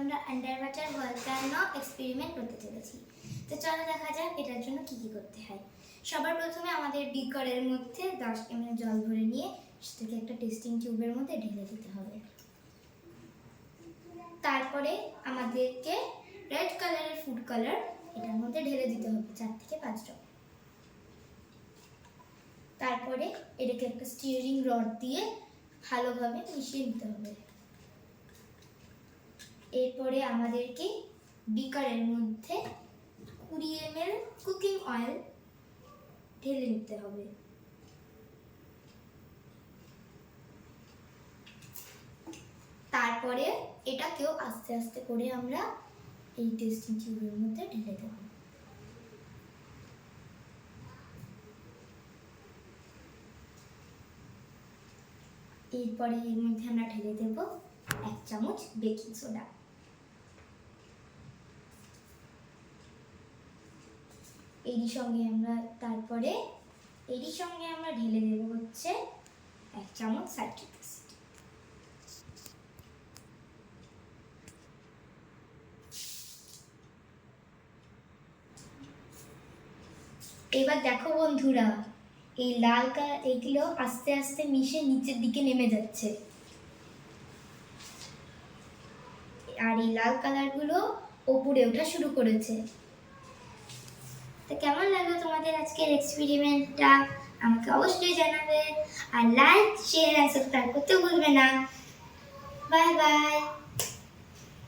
আমরা under water volcano experiment করতে চলেছি। তো চলো দেখা যাক এটার জন্য কি কি করতে হয়। সবার প্রথমে আমাদের বিকারের মধ্যে 10 ml জল ভরে নিয়ে সেটাকে একটা টেস্টিং টিউবের মধ্যে ঢেলে দিতে হবে। তারপরে আমাদেরকে রেড কালারের ফুড কালার এটার মধ্যে ঢেলে দিতে হবে 4 থেকে 5 ড্রপ। তারপরে এটাকে একটা স্টিয়ারিং রড দিয়ে ভালোভাবে মিশিয়ে নিতে হবে। এরপরে আমাদেরকে বিকারের মধ্যে 20 ml কুকিং অয়েল ঢেলে নিতে হবে। তারপরে এটাকেও আস্তে আস্তে করে আমরা এই টেস্টিং টিউবের মধ্যে ঢেলে দেব। এরপরে এর মধ্যে আমরা ঢেলে দেব 1 চামচ বেকিং সোডা। এরই সঙ্গে আমরা ঢেলে দেব হচ্ছে 1 চামচ সাইট্রিক অ্যাসিড। এবার দেখো বন্ধুরা, এই লাল কালার এগুলো আস্তে আস্তে মিশে নিচের দিকে নেমে যাচ্ছে, আর এই লাল কালারগুলো উপরে ওঠা শুরু করেছে। তো কেমন লাগলো তোমাদের আজকের এক্সপেরিমেন্টটা আমাকে অবশ্যই জানাবে, আর লাইক শেয়ার আর সাবস্ক্রাইব করতে ভুলবে না। Bye bye.